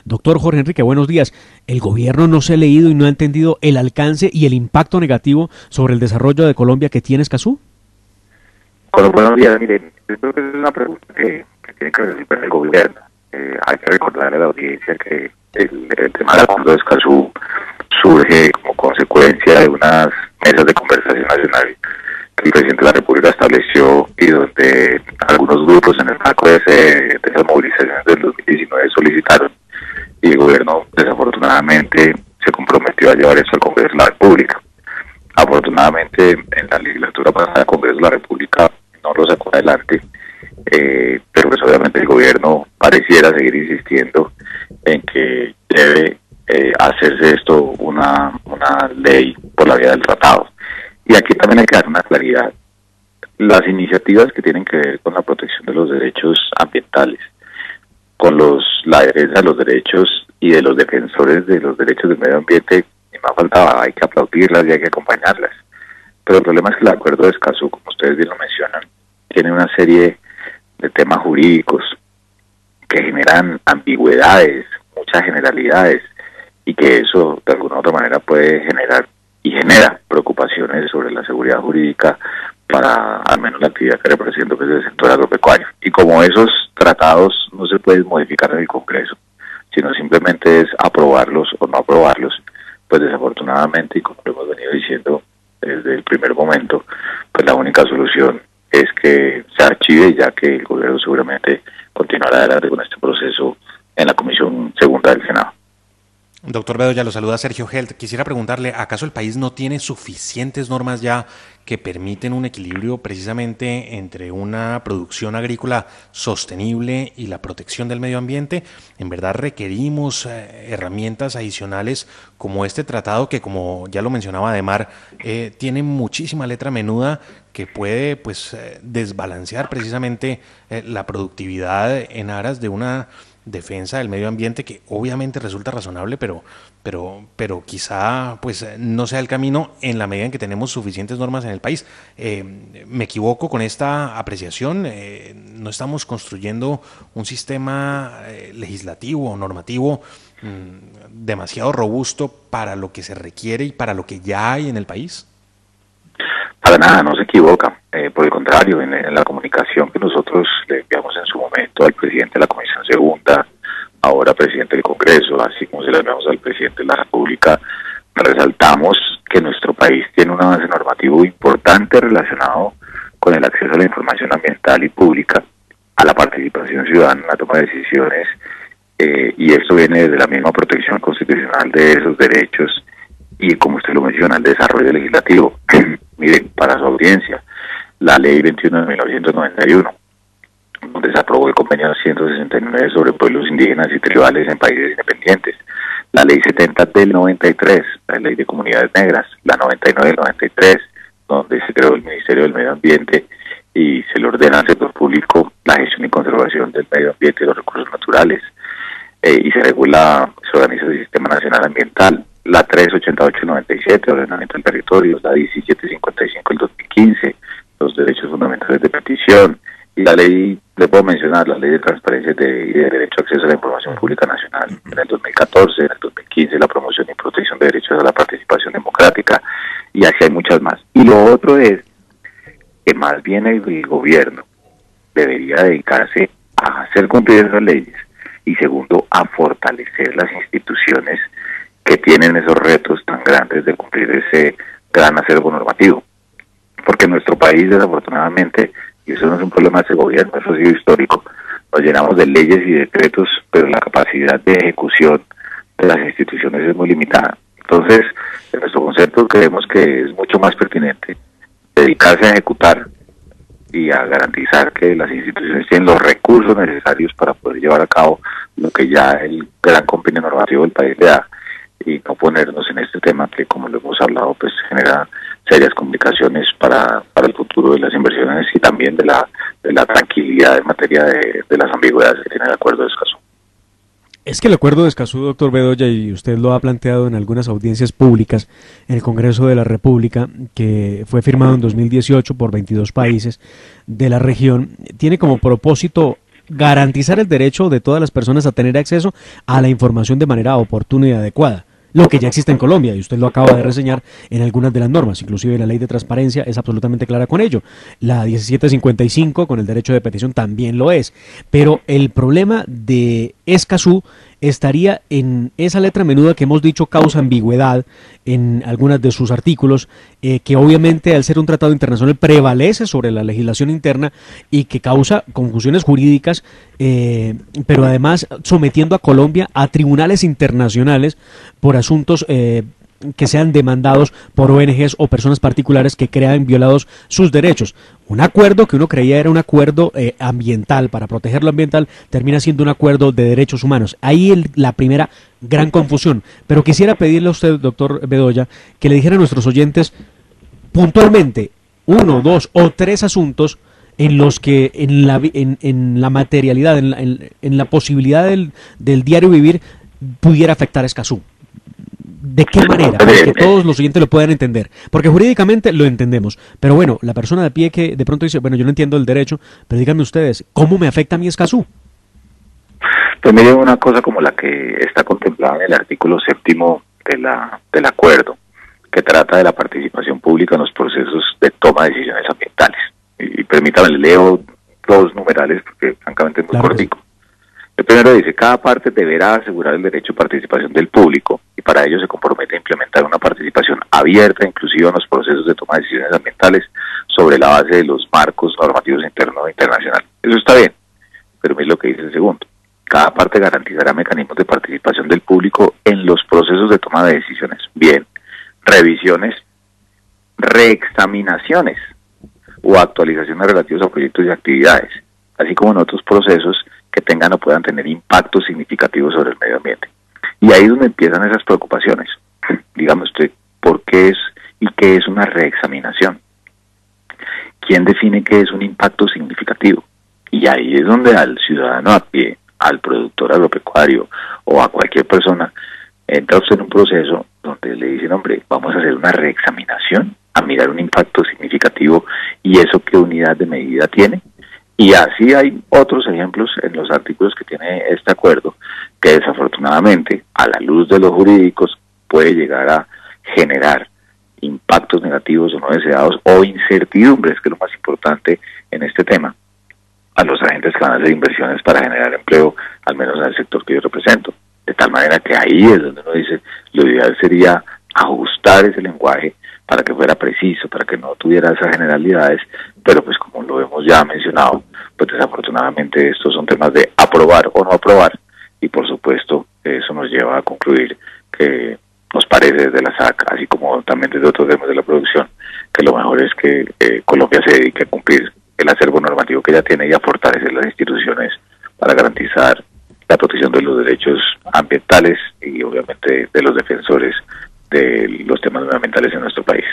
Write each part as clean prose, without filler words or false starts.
Doctor Jorge Enrique, buenos días. ¿El gobierno no se ha leído y no ha entendido el alcance y el impacto negativo sobre el desarrollo de Colombia que tiene Escazú? Bueno, buenos días. Miren, yo creo que es una pregunta que tiene que ver siempre el gobierno. Hay que recordarle a la audiencia que el tema del acuerdo de Escazú surge como consecuencia de unas mesas de conversación nacional que el presidente de la República estableció y donde algunos grupos en el marco de esas movilizaciones del 2019 solicitaron, y el gobierno desafortunadamente se comprometió a llevar eso al Congreso de la República. Afortunadamente en la legislatura pasada del Congreso de la República no lo sacó adelante, pero pues obviamente el gobierno pareciera seguir insistiendo en que debe hacerse esto una ley por la vía del tratado. Y aquí también hay que dar una claridad. Las iniciativas que tienen que ver con la protección de los derechos ambientales, con la defensa de los derechos y de los defensores de los derechos del medio ambiente, ni más faltaba, hay que aplaudirlas y hay que acompañarlas. Pero el problema es que el acuerdo de Escazú, como ustedes bien lo mencionan, tiene una serie de temas jurídicos que generan ambigüedades, muchas generalidades, y que eso de alguna u otra manera puede generar y genera preocupaciones sobre la seguridad jurídica para al menos la actividad que represento, que es el sector agropecuario. Y como esos tratados no se pueden modificar en el Congreso, sino simplemente es aprobarlos o no aprobarlos, pues desafortunadamente, y como lo hemos venido diciendo desde el primer momento, pues la única solución es que se archive, ya que el gobierno seguramente continuará adelante con este proceso en la Comisión Segunda del Senado. Doctor Bedoya, lo saluda Sergio Helt. Quisiera preguntarle, ¿acaso el país no tiene suficientes normas ya que permiten un equilibrio precisamente entre una producción agrícola sostenible y la protección del medio ambiente? ¿En verdad requerimos herramientas adicionales como este tratado que, como ya lo mencionaba Ademar, tiene muchísima letra menuda que puede desbalancear precisamente la productividad en aras de una defensa del medio ambiente que obviamente resulta razonable, pero quizá no sea el camino en la medida en que tenemos suficientes normas en el país? ¿Me equivoco con esta apreciación? ¿No estamos construyendo un sistema legislativo o normativo demasiado robusto para lo que se requiere y para lo que ya hay en el país? Para nada, no se equivoca. Por el contrario, en la comunicación que nosotros le enviamos en su momento al presidente de la Comisión Segunda, ahora presidente del Congreso, así como se le enviamos al presidente de la República, resaltamos que nuestro país tiene un avance normativo importante relacionado con el acceso a la información ambiental y pública, a la participación ciudadana en la toma de decisiones, y esto viene desde la misma protección constitucional de esos derechos y, como usted lo menciona, el desarrollo legislativo. Miren, para su audiencia, la Ley 21 de 1991, donde se aprobó el Convenio 169 sobre pueblos indígenas y tribales en países independientes, la Ley 70 del 93, la Ley de Comunidades Negras, la 99 del 93, donde se creó el Ministerio del Medio Ambiente y se le ordena al sector público la gestión y conservación del medio ambiente y los recursos naturales, y se organiza el Sistema Nacional Ambiental, la 388-97, Ordenamiento del Territorio, la 1755 del 2015, los derechos fundamentales de petición, y la ley, le puedo mencionar, la Ley de Transparencia y de Derecho a Acceso a la Información Pública Nacional en el 2014, en el 2015, la promoción y protección de derechos a la participación democrática, y así hay muchas más. Y lo otro es que más bien el gobierno debería dedicarse a hacer cumplir esas leyes, y segundo, a fortalecer las instituciones que tienen esos retos tan grandes de cumplir ese gran acervo normativo. Porque en nuestro país, desafortunadamente, y eso no es un problema de ese gobierno, eso ha sido histórico, nos llenamos de leyes y decretos, pero la capacidad de ejecución de las instituciones es muy limitada. Entonces, en nuestro concepto creemos que es mucho más pertinente dedicarse a ejecutar y a garantizar que las instituciones tienen los recursos necesarios para poder llevar a cabo lo que ya el gran compendio normativo del país le da, y no ponernos en este tema que, como lo hemos hablado, pues genera serias complicaciones para el futuro de las inversiones y también de la tranquilidad en materia de las ambigüedades que tiene el acuerdo de Escazú. Es que el acuerdo de Escazú, doctor Bedoya, y usted lo ha planteado en algunas audiencias públicas en el Congreso de la República, que fue firmado en 2018 por 22 países de la región, tiene como propósito garantizar el derecho de todas las personas a tener acceso a la información de manera oportuna y adecuada. Lo que ya existe en Colombia, y usted lo acaba de reseñar en algunas de las normas, inclusive la ley de transparencia es absolutamente clara con ello. La 1755 con el derecho de petición también lo es. Pero el problema de Escazú estaría en esa letra menuda que hemos dicho causa ambigüedad en algunos de sus artículos, que obviamente al ser un tratado internacional prevalece sobre la legislación interna y que causa confusiones jurídicas, pero además sometiendo a Colombia a tribunales internacionales por asuntos que sean demandados por ONGs o personas particulares que crean violados sus derechos. Un acuerdo que uno creía era un acuerdo ambiental, para proteger lo ambiental, termina siendo un acuerdo de derechos humanos. Ahí la primera gran confusión. Pero quisiera pedirle a usted, doctor Bedoya, que le dijera a nuestros oyentes puntualmente 1, 2 o 3 asuntos en los que en la materialidad, en la posibilidad del diario vivir pudiera afectar a Escazú. ¿De qué manera? Para que todos los oyentes lo puedan entender. Porque jurídicamente lo entendemos. Pero bueno, la persona de pie que de pronto dice, bueno, yo no entiendo el derecho, pero díganme ustedes, ¿cómo me afecta a mi Escazú? Pues mire, una cosa como la que está contemplada en el artículo 7º del acuerdo, que trata de la participación pública en los procesos de toma de decisiones ambientales. Y permítame, le leo 2 numerales porque francamente es muy cortico. El primero dice, cada parte deberá asegurar el derecho de participación del público y para ello se compromete a implementar una participación abierta e inclusiva en los procesos de toma de decisiones ambientales sobre la base de los marcos normativos internos e internacionales. Eso está bien, pero mire lo que dice el segundo. Cada parte garantizará mecanismos de participación del público en los procesos de toma de decisiones. Bien, revisiones, reexaminaciones o actualizaciones relativas a proyectos y actividades, así como en otros procesos que tengan o puedan tener impactos significativos sobre el medio ambiente. Y ahí es donde empiezan esas preocupaciones. Dígame usted, ¿por qué es y qué es una reexaminación? ¿Quién define qué es un impacto significativo? Y ahí es donde al ciudadano a pie, al productor agropecuario o a cualquier persona, entra usted en un proceso donde le dicen, hombre, vamos a hacer una reexaminación, a mirar un impacto significativo y eso qué unidad de medida tiene. Y así hay otros ejemplos en los artículos que tiene este acuerdo, que desafortunadamente, a la luz de los jurídicos, puede llegar a generar impactos negativos o no deseados o incertidumbres, que es lo más importante en este tema, a los agentes que van a hacer inversiones para generar empleo, al menos en el sector que yo represento. De tal manera que ahí es donde uno dice, lo ideal sería ajustar ese lenguaje para que fuera preciso, para que no tuviera esas generalidades, pero pues como lo hemos ya mencionado, pues desafortunadamente estos son temas de aprobar o no aprobar, y por supuesto eso nos lleva a concluir que nos parece desde la SAC, así como también desde otros temas de la producción, que lo mejor es que Colombia se dedique a cumplir el acervo normativo que ya tiene y a fortalecer las instituciones para garantizar la protección de los derechos ambientales y obviamente de los defensores de los temas medioambientales en nuestro país.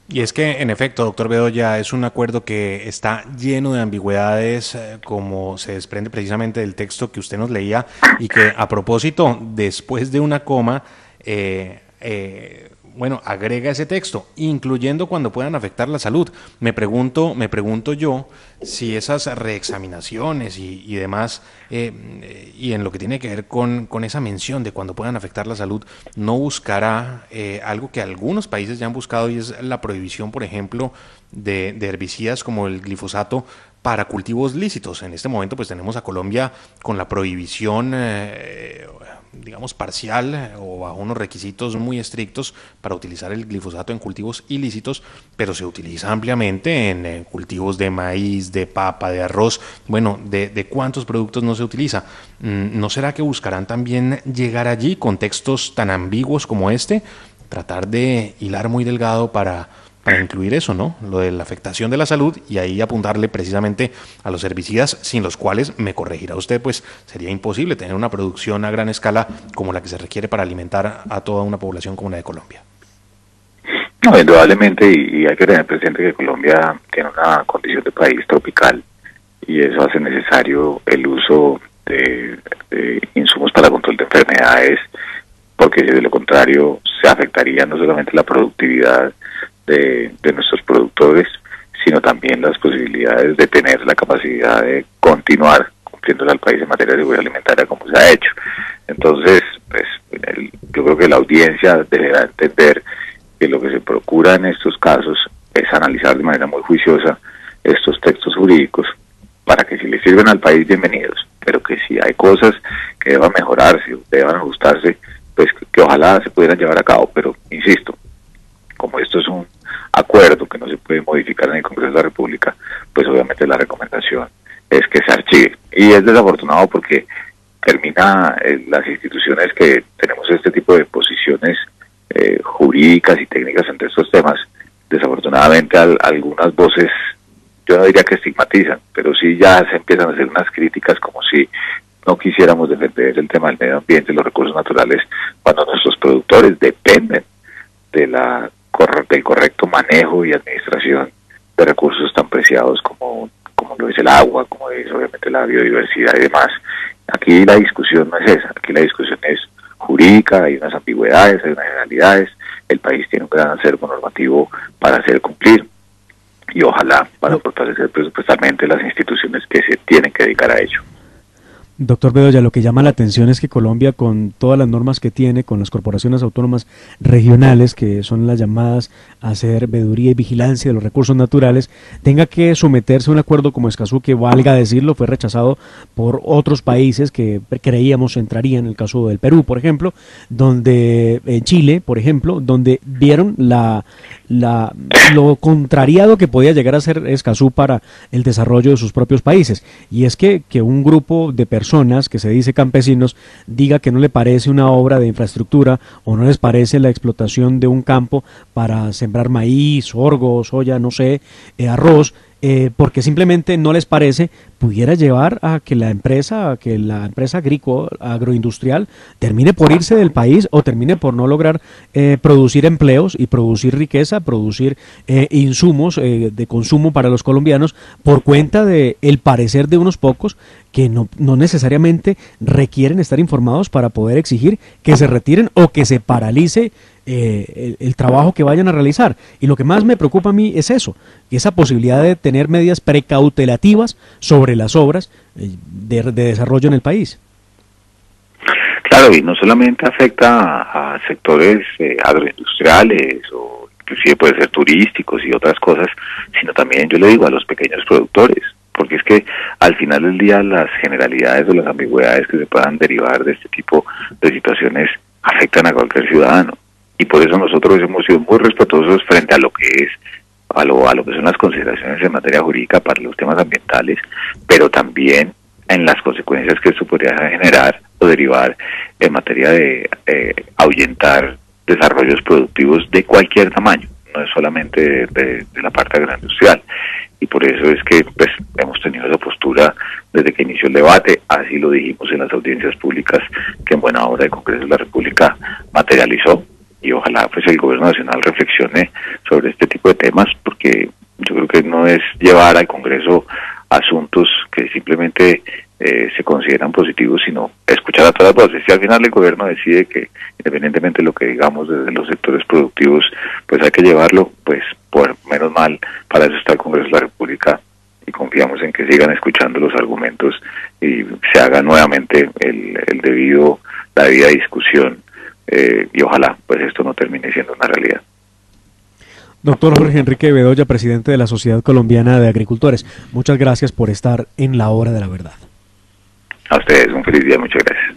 Y es que, en efecto, doctor Bedoya, es un acuerdo que está lleno de ambigüedades, como se desprende precisamente del texto que usted nos leía, y que, a propósito, después de una coma, agrega ese texto, incluyendo cuando puedan afectar la salud. Me pregunto yo si esas reexaminaciones y demás, y en lo que tiene que ver con esa mención de cuando puedan afectar la salud, no buscará algo que algunos países ya han buscado, y es la prohibición, por ejemplo, de herbicidas como el glifosato para cultivos lícitos. En este momento pues tenemos a Colombia con la prohibición digamos parcial o bajo unos requisitos muy estrictos para utilizar el glifosato en cultivos ilícitos, pero se utiliza ampliamente en cultivos de maíz, de papa, de arroz. Bueno, ¿de cuántos productos no se utiliza? ¿No será que buscarán también llegar allí con textos tan ambiguos como este? Tratar de hilar muy delgado para incluir eso, ¿no? Lo de la afectación de la salud, y ahí apuntarle precisamente a los herbicidas, sin los cuales, me corregirá usted, pues sería imposible tener una producción a gran escala como la que se requiere para alimentar a toda una población como la de Colombia. No, indudablemente, y hay que tener presente que Colombia tiene una condición de país tropical y eso hace necesario el uso de insumos para control de enfermedades, porque de lo contrario se afectaría no solamente la productividad de nuestros productores, sino también las posibilidades de tener la capacidad de continuar supliéndole al país en materia de seguridad alimentaria como se ha hecho. Entonces, pues yo creo que la audiencia deberá entender que lo que se procura en estos casos es analizar de manera muy juiciosa estos textos jurídicos para que si le sirven al país, bienvenidos, pero que si hay cosas que deban mejorarse, deban ajustarse, pues que ojalá se pudieran llevar a cabo, pero insisto, como esto es un acuerdo que no se puede modificar en el Congreso de la República, pues obviamente la recomendación es que se archive. Y es desafortunado porque termina las instituciones que tenemos este tipo de posiciones jurídicas y técnicas entre estos temas, desafortunadamente algunas voces, yo no diría que estigmatizan, pero sí ya se empiezan a hacer unas críticas como si no quisiéramos defender el tema del medio ambiente y los recursos naturales cuando nuestros productores dependen de del correcto manejo y administración de recursos tan preciados como lo es el agua, como es obviamente la biodiversidad y demás. Aquí la discusión no es esa, aquí la discusión es jurídica, hay unas ambigüedades, hay unas generalidades, el país tiene un gran acervo normativo para hacer cumplir y ojalá para fortalecer presupuestalmente las instituciones que se tienen que dedicar a ello. Doctor Bedoya, lo que llama la atención es que Colombia, con todas las normas que tiene, con las corporaciones autónomas regionales, que son las llamadas a hacer veeduría y vigilancia de los recursos naturales, tenga que someterse a un acuerdo como Escazú, que valga decirlo, fue rechazado por otros países que creíamos entrarían, en el caso del Perú, por ejemplo, donde en Chile, por ejemplo, donde vieron lo contrariado que podía llegar a ser Escazú para el desarrollo de sus propios países. Y es que un grupo de personas que se dice campesinos diga que no le parece una obra de infraestructura o no les parece la explotación de un campo para sembrar maíz, sorgo, soya, no sé, arroz, porque simplemente no les parece, pudiera llevar a que la empresa agroindustrial termine por irse del país o termine por no lograr producir empleos y producir riqueza, producir insumos de consumo para los colombianos por cuenta de el parecer de unos pocos que no necesariamente requieren estar informados para poder exigir que se retiren o que se paralice el trabajo que vayan a realizar. Y lo que más me preocupa a mí es eso, esa posibilidad de tener medidas precautelativas sobre las obras de desarrollo en el país. Claro, y no solamente afecta a sectores agroindustriales o inclusive puede ser turísticos y otras cosas, sino también, yo le digo, a los pequeños productores, porque es que al final del día las generalidades o las ambigüedades que se puedan derivar de este tipo de situaciones afectan a cualquier ciudadano. Y por eso nosotros hemos sido muy respetuosos frente a lo que es, a lo que son las consideraciones en materia jurídica para los temas ambientales, pero también en las consecuencias que esto podría generar o derivar en materia de ahuyentar desarrollos productivos de cualquier tamaño, no es solamente de la parte agroindustrial. Y por eso es que pues hemos tenido esa postura desde que inició el debate, así lo dijimos en las audiencias públicas que en buena hora el Congreso de la República materializó. Y ojalá pues el gobierno nacional reflexione sobre este tipo de temas, porque yo creo que no es llevar al Congreso asuntos que simplemente se consideran positivos, sino escuchar a todas las voces. Si al final el gobierno decide que, independientemente de lo que digamos desde los sectores productivos, pues hay que llevarlo, pues por menos mal, para eso está el Congreso de la República, y confiamos en que sigan escuchando los argumentos y se haga nuevamente la debida discusión. Y ojalá pues esto no termine siendo una realidad. Doctor Jorge Enrique Bedoya, presidente de la Sociedad Colombiana de Agricultores, muchas gracias por estar en La Hora de la Verdad. A ustedes un feliz día, muchas gracias.